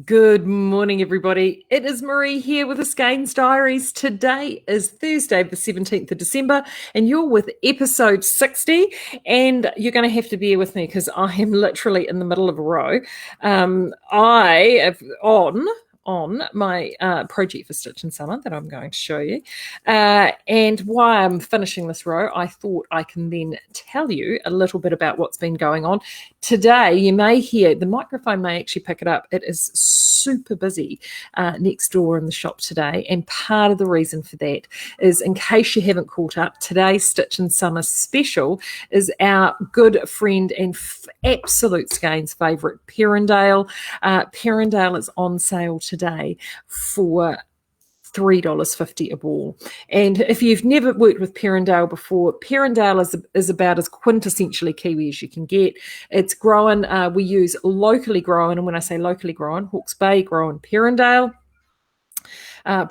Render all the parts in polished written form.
Good morning, everybody. It is Marie here with the Skeinz Diaries. Today is Thursday, the 17th of December, and you're with episode 60. And you're going to have to bear with me because I am literally in the middle of a row. I have on my project for Stitch and Summer that I'm going to show you. And while I'm finishing this row, I thought I can then tell you a little bit about what's been going on. Today, you may hear, the microphone may actually pick it up. It is super busy next door in the shop today. And part of the reason for that is, in case you haven't caught up, today's Stitch and Summer special is our good friend and absolute Skeinz favourite, Perrindale. Perrindale is on sale today for $3.50 a ball. And if you've never worked with Perrindale before, Perrindale is about as quintessentially Kiwi as you can get. It's grown, we use locally grown, and when I say locally grown, Hawke's Bay grown Perrindale.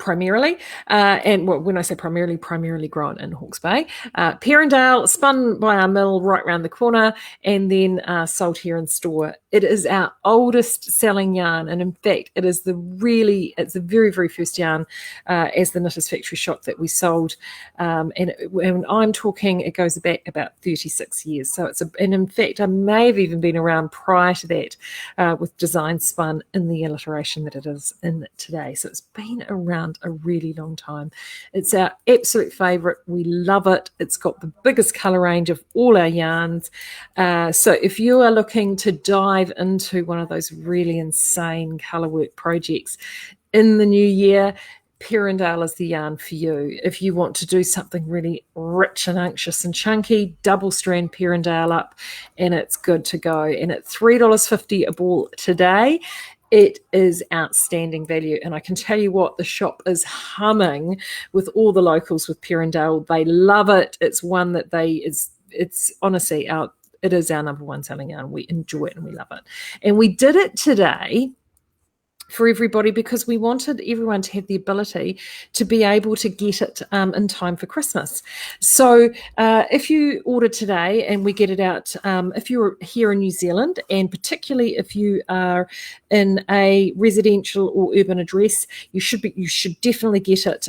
Primarily, and when I say primarily grown in Hawke's Bay. Perrindale, spun by our mill right around the corner, and then sold here in store. It is our oldest selling yarn, and in fact, it's the very, very first yarn as the Knitters Factory shop that we sold. And when I'm talking, it goes back about 36 years. So and in fact, I may have even been around prior to that with design spun in the alliteration that it is in today. So it's been around a really long time. It's our absolute favourite. We love it. It's got the biggest colour range of all our yarns. So if you are looking to dive into one of those really insane colour work projects in the new year, Perrindale is the yarn for you. If you want to do something really rich and unctuous and chunky, double strand Perrindale up and it's good to go. And at $3.50 a ball today, it is outstanding value. And I can tell you what, the shop is humming with all the locals with Perrindale. They love it. It's one that it's honestly it is our number one selling yarn. We enjoy it and we love it. And we did it today for everybody because we wanted everyone to have the ability to be able to get it in time for Christmas. So if you order today and we get it out, if you're here in New Zealand, and particularly if you are in a residential or urban address, you should definitely get it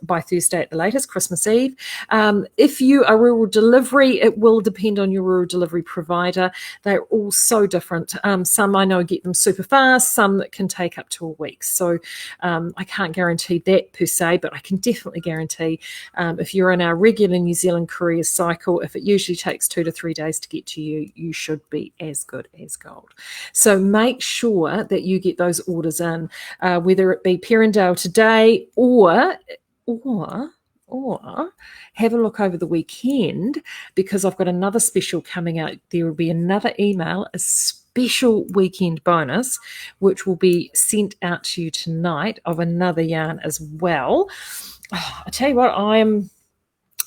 by Thursday at the latest, Christmas Eve. If you are rural delivery, it will depend on your rural delivery provider. They're all so different. Some I know get them super fast, some that can take up to a week. So I can't guarantee that per se, but I can definitely guarantee if you're in our regular New Zealand courier cycle, if it usually takes 2 to 3 days to get to you, you should be as good as gold. So make sure that you get those orders in, whether it be Perrindale today or have a look over the weekend, because I've got another special coming out. There will be another email, a special weekend bonus, which will be sent out to you tonight of another yarn as well. I tell you what, I'm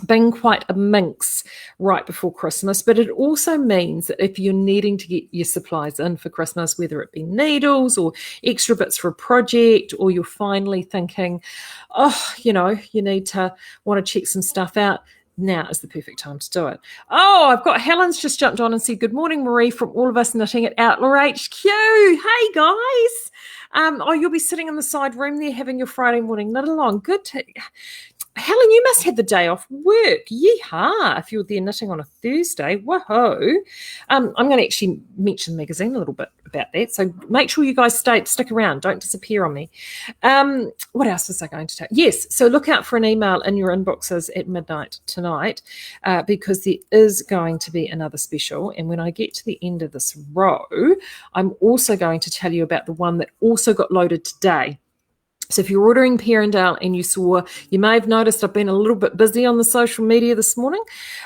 being quite a minx right before Christmas, but it also means that if you're needing to get your supplies in for Christmas, whether it be needles or extra bits for a project, or you're finally thinking, you need to want to check some stuff out, now is the perfect time to do it. I've got Helen's just jumped on and said, good morning, Marie, from all of us knitting at Outlaw HQ. Hey, guys. You'll be sitting in the side room there having your Friday morning knit along. Helen, you must have the day off work. Yeehaw, if you're there knitting on a Thursday. Whoa. I'm going to actually mention the magazine a little bit about that. So make sure you guys stick around. Don't disappear on me. What else was I going to tell? Yes, so look out for an email in your inboxes at midnight tonight because there is going to be another special. And when I get to the end of this row, I'm also going to tell you about the one that also got loaded today. So if you're ordering Perrindale and you may have noticed I've been a little bit busy on the social media this morning.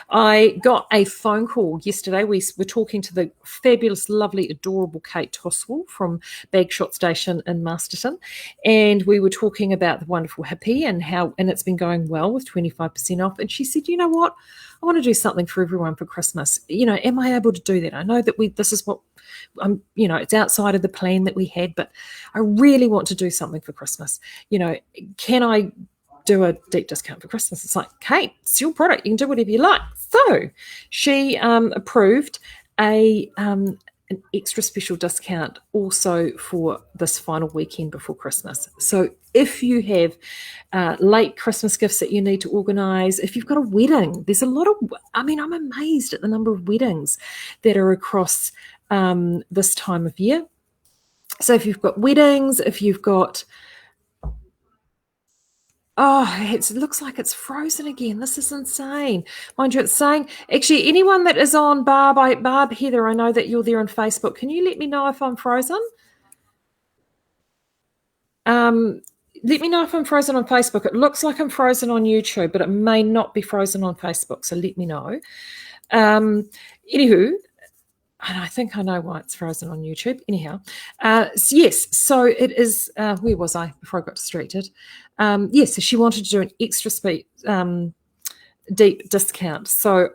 I got a phone call yesterday. We were talking to the fabulous, lovely, adorable Kate Toswell from Bagshot Station in Masterton. And we were talking about the wonderful hippie and it's been going well with 25% off. And she said, you know what? I want to do something for everyone for Christmas. Am I able to do that? I know that this is what it's outside of the plan that we had, but I really want to do something for Christmas. Can I do a deep discount for Christmas? It's like, Kate, it's your product. You can do whatever you like. So she approved an an extra special discount also for this final weekend before Christmas. So if you have late Christmas gifts that you need to organise, if you've got a wedding, there's a lot of, I'm amazed at the number of weddings that are across this time of year. So if you've got weddings, if you've got, it looks like it's frozen again. This is insane. Mind you, it's saying, actually, anyone that is on Barb Heather, I know that you're there on Facebook. Can you let me know if I'm frozen? Let me know if I'm frozen on Facebook. It looks like I'm frozen on YouTube, but it may not be frozen on Facebook, so let me know. Anywho, and I think I know why it's frozen on YouTube. Anyhow, yes, so it is, where was I before I got distracted? Yes, so she wanted to do an extra deep discount. So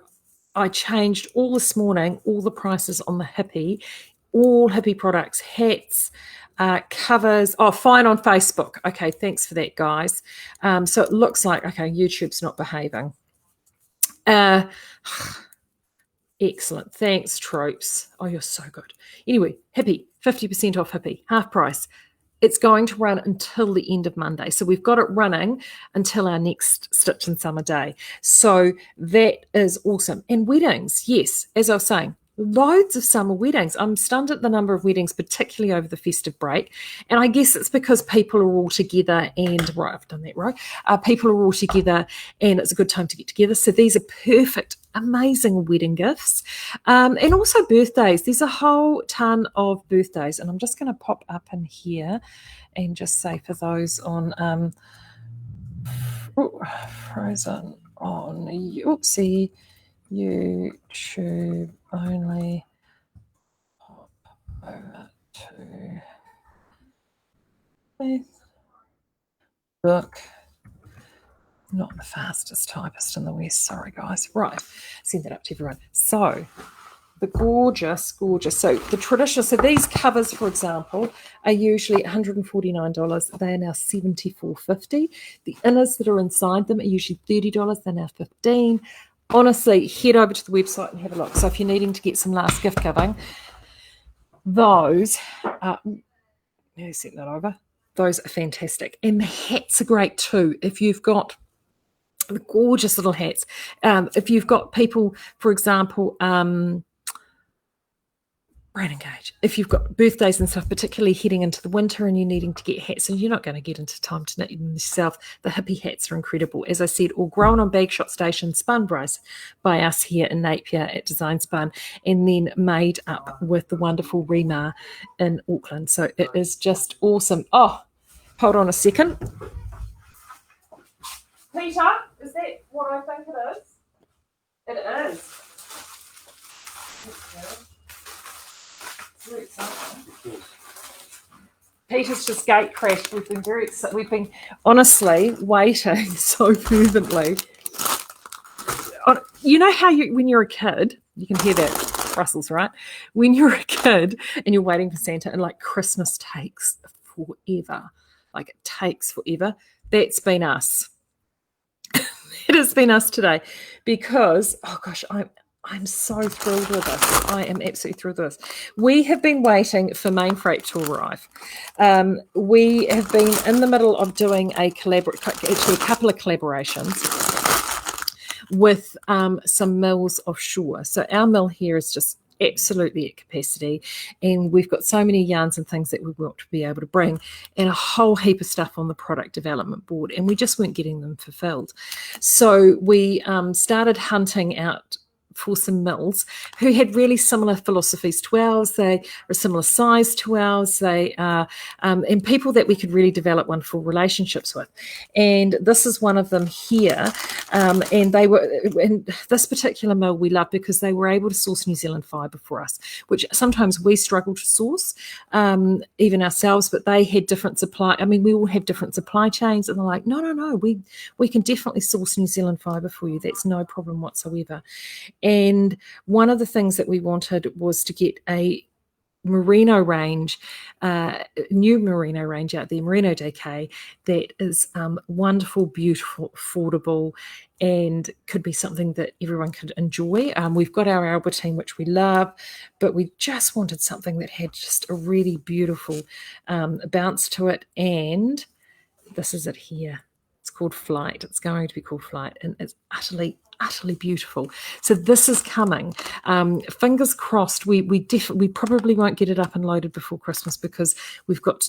I changed all this morning, all the prices on the Hippie, all Hippie products, hats, covers. Oh, fine on Facebook. Okay, thanks for that, guys. So it looks like, okay, YouTube's not behaving. Excellent. Thanks, Tropes. Oh, you're so good. Anyway, Hippie, 50% off Hippie, half price. It's going to run until the end of Monday. So we've got it running until our next Stitch and Summer Day. So that is awesome. And weddings, yes, as I was saying, loads of summer weddings. I'm stunned at the number of weddings, particularly over the festive break. And I guess it's because people are all together and, right, I've done that right. People are all together and it's a good time to get together. So these are perfect, amazing wedding gifts. And also birthdays. There's a whole ton of birthdays. And I'm just going to pop up in here and just say for those on frozen on, oopsie, YouTube only, pop over to Facebook. Not the fastest typist in the West, sorry guys. Right, send that up to everyone. So the gorgeous, so the traditional, so these covers, for example, are usually $149. They are now $74.50. The inners that are inside them are usually $30. They're now $15. Honestly, head over to the website and have a look. So if you're needing to get some last gift giving, those are, set that over. Those are fantastic. And the hats are great too. If you've got the gorgeous little hats, if you've got people, for example, Brand Engage. If you've got birthdays and stuff, particularly heading into the winter and you're needing to get hats and you're not going to get into time to knit them yourself, the Hippie hats are incredible. As I said, all grown on Bagshot Station, spun by us here in Napier at Design Spun, and then made up with the wonderful Rima in Auckland. So it is just awesome. Oh, hold on a second. Peter, is that what I think it is? It is. Peter's just gate crashed. We've been honestly waiting so fervently. You know how when you're a kid, you can hear that Brussels, right? When you're a kid and you're waiting for Santa and like Christmas takes forever, like it takes forever. That's been us. It has been us today because, oh gosh, I'm so thrilled with this. I am absolutely thrilled with this. We have been waiting for main freight to arrive. We have been in the middle of doing actually a couple of collaborations with some mills offshore. So our mill here is just absolutely at capacity, and we've got so many yarns and things that we want to be able to bring, and a whole heap of stuff on the product development board, and we just weren't getting them fulfilled. So we started hunting out for some mills who had really similar philosophies to ours. They are similar size to ours. They are, and people that we could really develop wonderful relationships with. And this is one of them here. And they were, in this particular mill we love because they were able to source New Zealand fibre for us, which sometimes we struggle to source, even ourselves, but they had different supply. I mean, we all have different supply chains, and they're like, no, we can definitely source New Zealand fibre for you. That's no problem whatsoever. And one of the things that we wanted was to get a merino range, new merino range out there, Merino Decay, that is wonderful, beautiful, affordable, and could be something that everyone could enjoy. We've got our Albertine, which we love, but we just wanted something that had just a really beautiful bounce to it. And this is it here. It's called Flight. It's going to be called Flight, and it's utterly beautiful. So this is coming. Fingers crossed. We probably won't get it up and loaded before Christmas because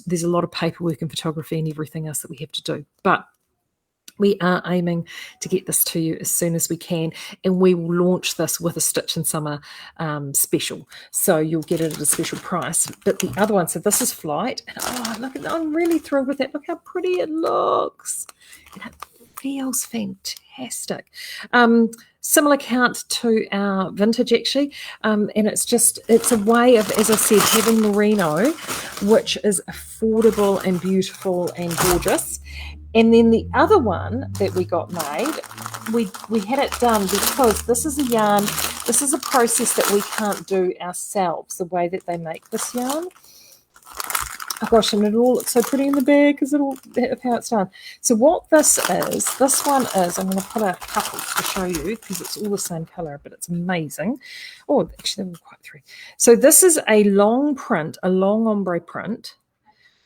there's a lot of paperwork and photography and everything else that we have to do. But we are aiming to get this to you as soon as we can, and we will launch this with a Stitch in Summer special. So you'll get it at a special price. But the other one, so this is Flight. And look, I'm really thrilled with it. Look how pretty it looks. And it feels fantastic. Similar count to our vintage, actually. And it's a way of, as I said, having merino, which is affordable and beautiful and gorgeous. And then the other one that we got made, we had it done because this is a yarn, this is a process that we can't do ourselves, the way that they make this yarn. Oh gosh, and it all looks so pretty in the bag because of how it's done. So what this one is, I'm going to put a couple to show you because it's all the same colour, but it's amazing. Oh, actually, they're all quite three. So this is a long print, a long ombre print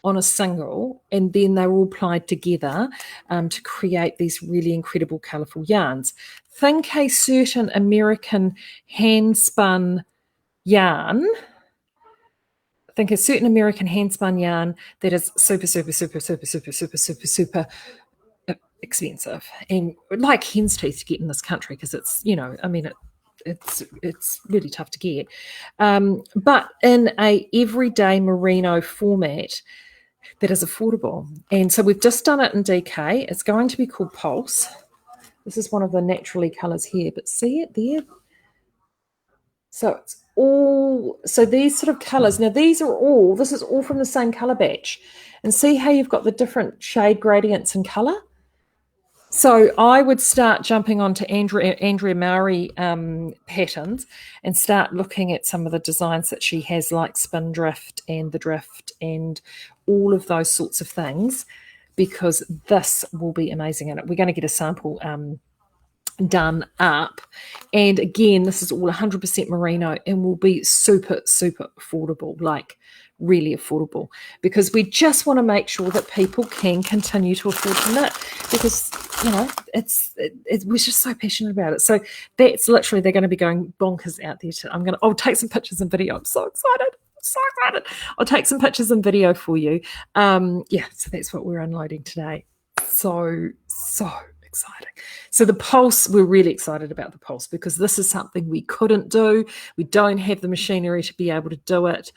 on a single, and then they're all plied together to create these really incredible, colourful yarns. Think a certain American hand-spun yarn. Think a certain American hand-spun yarn that is super, super, super, super, super, super, super, super expensive, and like hen's teeth to get in this country because it's, I mean, it's really tough to get. But in a everyday merino format that is affordable. And so we've just done it in DK. It's going to be called Pulse. This is one of the naturally colours here, but see it there? So these sort of colours. Now this is all from the same colour batch. And see how you've got the different shade gradients in colour? So I would start jumping onto Andrea Mowry patterns and start looking at some of the designs that she has, like Spindrift and the Drift and all of those sorts of things, because this will be amazing in it. We're going to get a sample done up, and again, this is all 100% merino and will be super, super affordable, like really affordable, because we just want to make sure that people can continue to afford to knit, because we're just so passionate about it. So that's literally, they're going to be going bonkers out there. I'll take some pictures and video. I'm so excited. I'll take some pictures and video for you. So that's what we're unloading today. So exciting. So the Pulse, we're really excited about the Pulse because this is something we couldn't do. We don't have the machinery to be able to do it.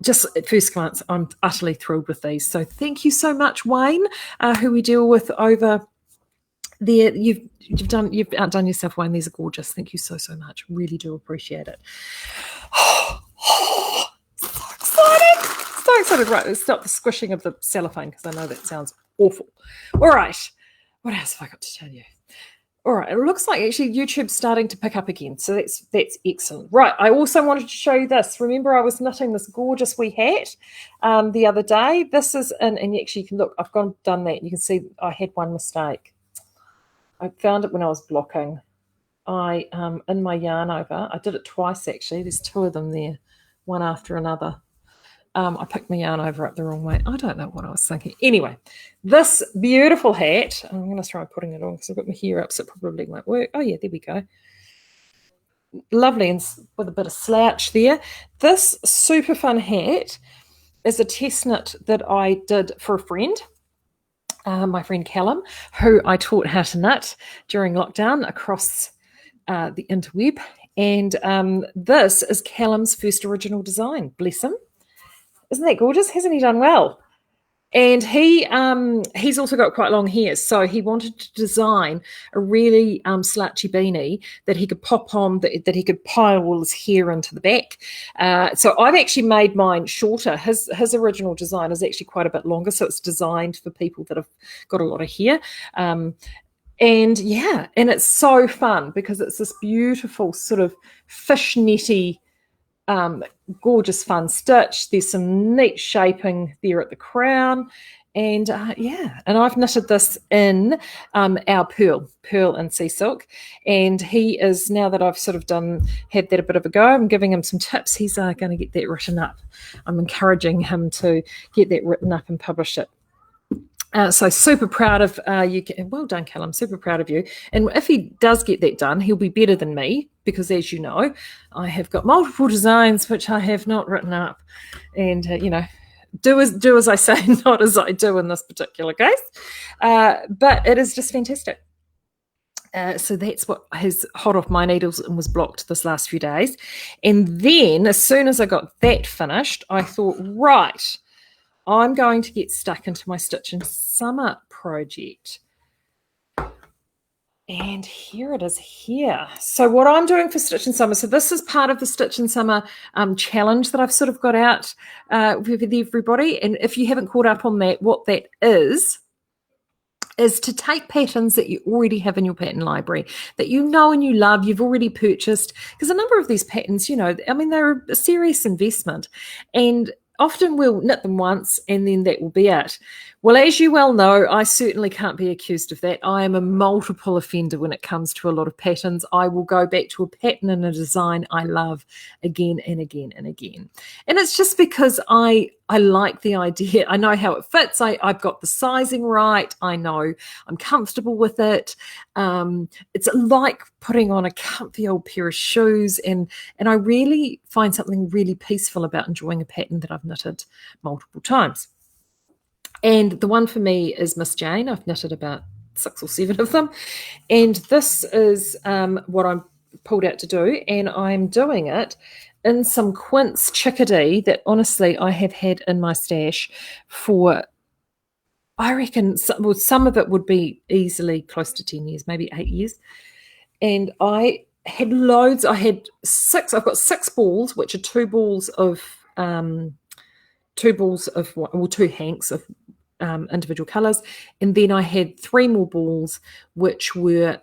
Just at first glance, I'm utterly thrilled with these. So thank you so much, Wayne, who we deal with over there. You've outdone yourself, Wayne. These are gorgeous. Thank you so much. Really do appreciate it. So excited. Right, let's stop the squishing of the cellophane because I know that sounds awful. All right. What else have I got to tell you? All right, it looks like actually YouTube's starting to pick up again, so that's excellent. Right, I also wanted to show you this. Remember, I was knitting this gorgeous wee hat the other day. This is and actually you can look. I've done that. You can see I had one mistake. I found it when I was blocking. In my yarn over. I did it twice actually. There's two of them there, one after another. I picked my yarn over up the wrong way. I don't know what I was thinking. Anyway, this beautiful hat, I'm going to try putting it on because I've got my hair up, so it probably won't work. Oh, yeah, there we go. Lovely, and with a bit of slouch there. This super fun hat is a test knit that I did for a friend, my friend Callum, who I taught how to knit during lockdown across the interweb. And this is Callum's first original design. Bless him. Isn't that gorgeous? Hasn't he done well? And he's also got quite long hair, so he wanted to design a really slouchy beanie that he could pop on, that he could pile all his hair into the back. So I've actually made mine shorter. His original design is actually quite a bit longer, so it's designed for people that have got a lot of hair. And it's so fun because it's this beautiful sort of fishnetty gorgeous fun stitch. There's some neat shaping there at the crown. And and I've knitted this in our Pearl and Sea Silk. And he is, now that I've sort of had that a bit of a go, I'm giving him some tips. He's going to get that written up. I'm encouraging him to get that written up and publish it. So super proud of you. Well done, Callum. Super proud of you. And if he does get that done, he'll be better than me because, as you know, I have got multiple designs which I have not written up. And, do as I say, not as I do in this particular case. But it is just fantastic. So that's what has hot off my needles and was blocked this last few days. And then as soon as I got that finished, I thought, right, I'm going to get stuck into my Stitch in Summer project. And here it is here. So what I'm doing for Stitch in Summer, so this is part of the Stitch in Summer challenge that I've sort of got out with everybody. And if you haven't caught up on that, what that is to take patterns that you already have in your pattern library, that you know and you love, you've already purchased. Because a number of these patterns, they're a serious investment. And often we'll knit them once and then that will be it. Well, as you well know, I certainly can't be accused of that. I am a multiple offender when it comes to a lot of patterns. I will go back to a pattern and a design I love again and again and again. And it's just because I like the idea. I know how it fits. I've got the sizing right. I know I'm comfortable with it. It's like putting on a comfy old pair of shoes. And I really find something really peaceful about enjoying a pattern that I've knitted multiple times. And the one for me is Miss Jane. I've knitted about 6 or 7 of them. And this is what I'm pulled out to do. And I'm doing it in some quince chickadee that honestly I have had in my stash for, I reckon, some of it would be easily close to 10 years, maybe 8 years. And I had loads. I've got 6 balls, which are 2 balls of 2 hanks of individual colours, and then I had 3 more balls which were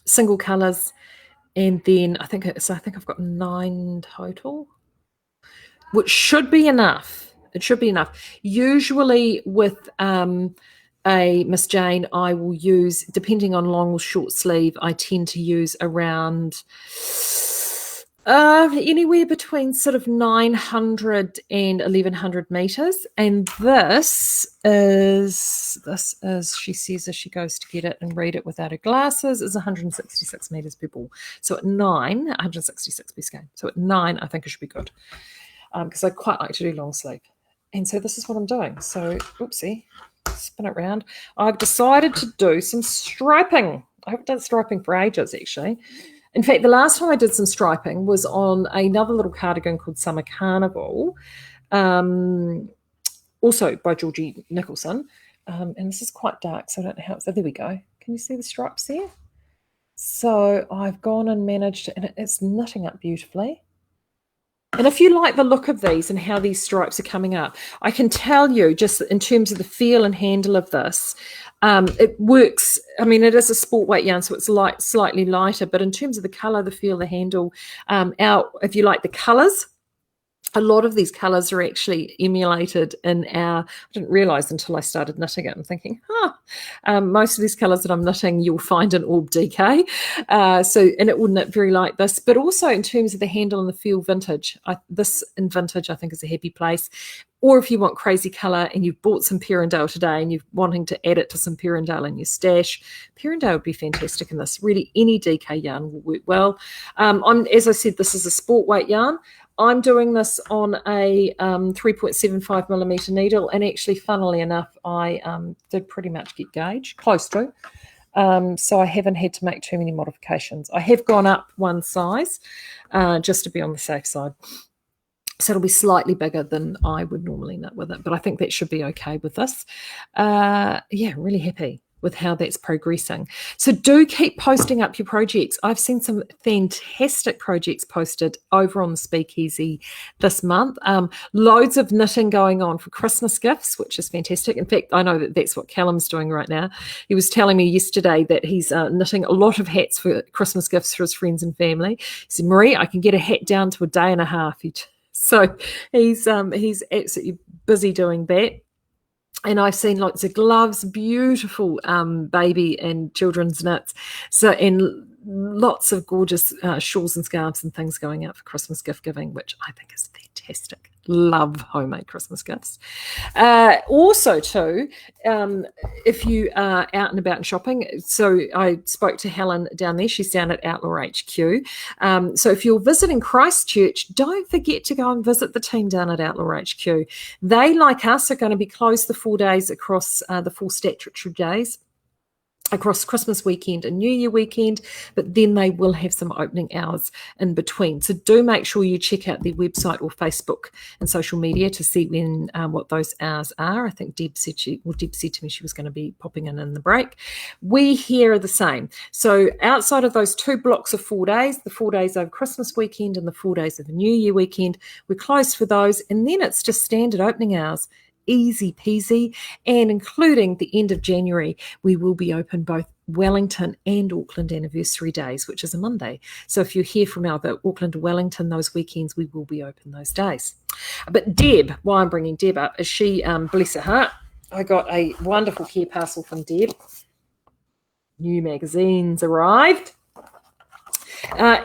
single colours, and then I think I've got 9 total, which should be enough. It should be enough. Usually with a Miss Jane, I will use, depending on long or short sleeve, I tend to use around anywhere between sort of 900 and 1100 meters. And this is, she says as she goes to get it and read it without her glasses, is 166 meters per ball. So at 9, 166 per skein. So at 9, I think it should be good because I quite like to do long sleeve. And so this is what I'm doing. So, oopsie, spin it round. I've decided to do some striping. I haven't done striping for ages, actually. In fact, the last time I did some striping was on another little cardigan called Summer Carnival, also by Georgie Nicholson. And this is quite dark, so I don't know how it's... Oh, there we go. Can you see the stripes there? So I've gone and managed, and it's knitting up beautifully. And if you like the look of these and how these stripes are coming up, I can tell you just in terms of the feel and handle of this, it works. I mean, it is a sport weight yarn, so it's slightly lighter, but in terms of the colour, the feel, the handle, if you like the colours, a lot of these colours are actually emulated in I didn't realise until I started knitting it and thinking, most of these colours that I'm knitting you'll find in Orb DK. And it will knit very like this, but also in terms of the handle and the feel, vintage. This in vintage I think is a happy place. Or if you want crazy colour and you've bought some Perindale today and you're wanting to add it to some Perindale in your stash, Perindale would be fantastic in this. Really, any DK yarn will work well. As I said, this is a sport weight yarn. I'm doing this on a 3.75 millimetre needle, and actually, funnily enough, I did pretty much get gauge, close to. So I haven't had to make too many modifications. I have gone up one size just to be on the safe side. So it'll be slightly bigger than I would normally knit with it, but I think that should be okay with this. Yeah, really happy. with how that's progressing. So do keep posting up your projects. I've seen some fantastic projects posted over on the Speakeasy this month. Loads of knitting going on for Christmas gifts, which is fantastic. In fact, I know that that's what Callum's doing right now. He was telling me yesterday that he's knitting a lot of hats for Christmas gifts for his friends and family. He said, Marie, I can get a hat down to a day and a half. So he's absolutely busy doing that. And I've seen lots of gloves, beautiful baby and children's knits. So, and lots of gorgeous shawls and scarves and things going out for Christmas gift giving, which I think is fantastic. Love homemade Christmas gifts. Also, too, if you are out and about and shopping, so I spoke to Helen down there. She's down at Outlaw HQ. So if you're visiting Christchurch, don't forget to go and visit the team down at Outlaw HQ. They, like us, are going to be closed the 4 days across the 4 statutory days, across Christmas weekend and New Year weekend, but then they will have some opening hours in between. So do make sure you check out their website or Facebook and social media to see when what those hours are. I think Deb said to me she was going to be popping in the break. We here are the same. So outside of those 2 blocks of 4 days, the 4 days over Christmas weekend and the 4 days of the New Year weekend, we're closed for those, and then it's just standard opening hours. Easy peasy, and including the end of January, we will be open both Wellington and Auckland anniversary days, which is a Monday. So if you're here from either Auckland or Wellington those weekends, we will be open those days. But Deb, why I'm bringing Deb up is she, bless her heart, I got a wonderful care parcel from Deb. New magazines arrived.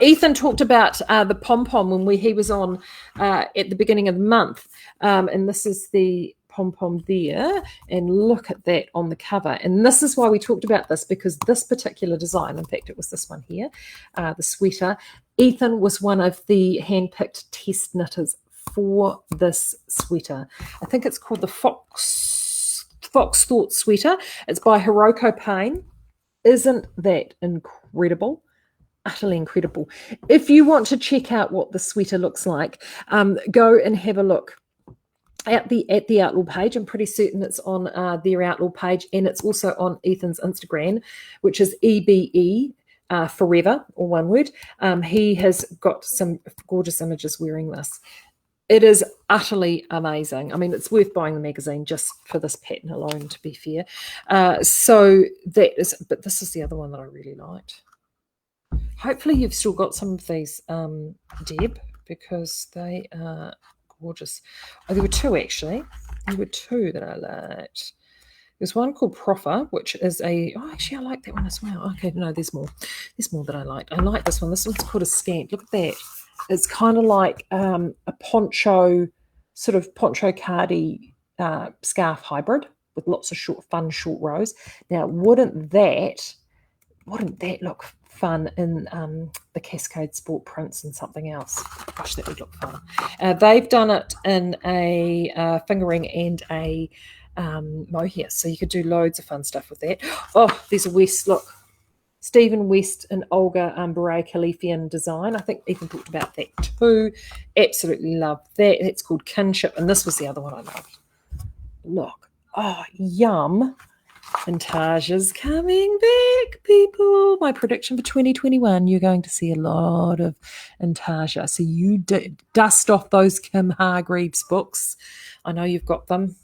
Ethan talked about the pom-pom when he was on at the beginning of the month, and this is the pom-pom there, and look at that on the cover. And this is why we talked about this, because this particular design, in fact it was this one here, the sweater, Ethan was one of the hand-picked test knitters for this sweater. I think it's called the Fox Thought sweater. It's by Hiroko Payne. Isn't that incredible? Utterly incredible. If you want to check out what the sweater looks like, go and have a look at the Outlaw page. I'm pretty certain it's on their Outlaw page, and it's also on Ethan's Instagram, which is EBE Forever, or one word. He has got some gorgeous images wearing this. It is utterly amazing. I mean, it's worth buying the magazine just for this pattern alone, to be fair. So that is, but this is the other one that I really liked. Hopefully you've still got some of these, Deb, because they are gorgeous. Oh, there were 2 actually. There were 2 that I liked. There's one called Proffer, which is actually I like that one as well. Okay, no, there's more. There's more that I liked. I like this one. This one's called a Scant. Look at that. It's kind of like a poncho, sort of poncho cardi scarf hybrid with lots of fun short rows. Now, wouldn't that look fun in the Cascade Sport prints and something else? Gosh, that would look fun. They've done it in a fingering and a mohair, so you could do loads of fun stuff with that. Oh, there's a West, look. Stephen West and Olga Beret Khalifian design. I think Ethan talked about that too. Absolutely love that. It's called Kinship, and this was the other one I loved. Look. Oh, yum. Vintage's coming back, people. My prediction for 2021, you're going to see a lot of Intasia. So you dust off those Kim Hargreaves books. I know you've got them.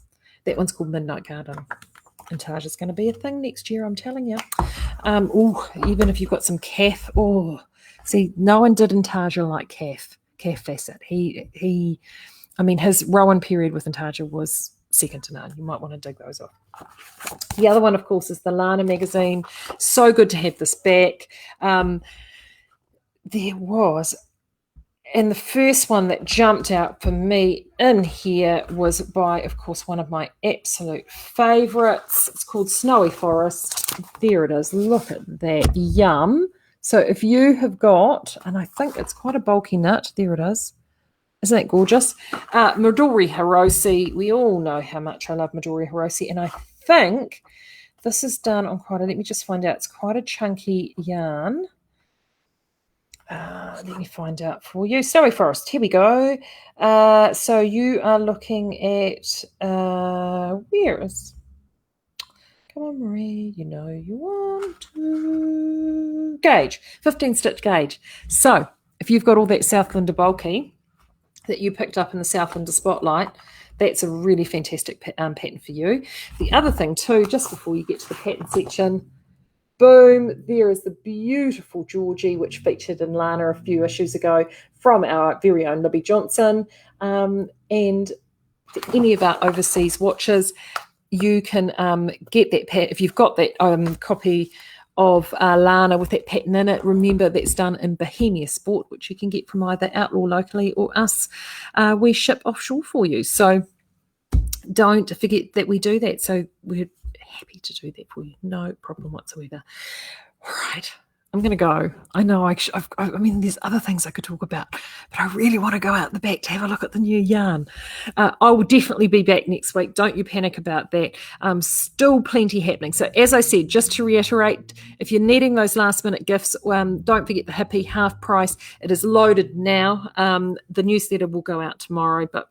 That one's called Midnight Garden. Intagia's going to be a thing next year, I'm telling you. Even if you've got some calf. Oh, see, no one did Intagia like calf Fassett. His Rowan period with Intagia was second to none. You might want to dig those off. The other one, of course, is the Lana magazine. So good to have this back. There was, and the first one that jumped out for me in here was by, of course, one of my absolute favorites. It's called Snowy Forest. There it is. Look at that. Yum. So if you have got, and I think it's quite a bulky knit. There it is. Isn't that gorgeous? Midori Hiroshi. We all know how much I love Midori Hiroshi, and I think this is done on quite a, let me just find out, it's quite a chunky yarn. Let me find out for you. Snowy Forest, here we go. So you are looking at, come Come on, Marie, you know you want to. Gauge, 15 stitch gauge. So if you've got all that Southlander bulky that you picked up in the Southlander Spotlight, that's a really fantastic pattern for you. The other thing too, just before you get to the pattern section, boom, there is the beautiful Georgie, which featured in Lana a few issues ago from our very own Libby Johnson. And for any of our overseas watchers, you can get that pattern. If you've got that copy of Lana with that pattern in it, remember that's done in Bohemia Sport, which you can get from either Outlaw locally or us. We ship offshore for you. So don't forget that we do that. So we're happy to do that for you. No problem whatsoever. All right. I'm going to go. I know I mean, there's other things I could talk about, but I really want to go out the back to have a look at the new yarn. I will definitely be back next week. Don't you panic about that. Still plenty happening. So as I said, just to reiterate, if you're needing those last minute gifts, don't forget the hippie half price. It is loaded now. The newsletter will go out tomorrow, but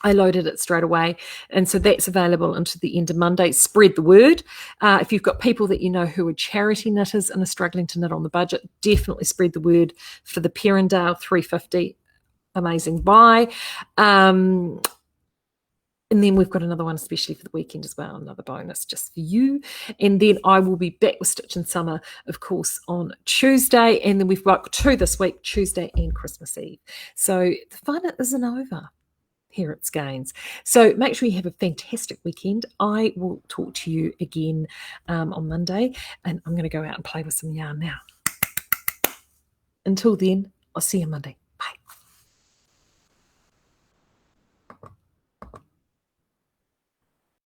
I loaded it straight away. And so that's available until the end of Monday. Spread the word. If you've got people that you know who are charity knitters and are struggling to knit on the budget, definitely spread the word for the Perrindale 350. Amazing buy. And then we've got another one, especially for the weekend as well, another bonus just for you. And then I will be back with Stitch in Summer, of course, on Tuesday. And then we've got 2 this week, Tuesday and Christmas Eve. So the fun isn't over here at Skeinz. So make sure you have a fantastic weekend. I will talk to you again on Monday, and I'm going to go out and play with some yarn now. Until then, I'll see you Monday.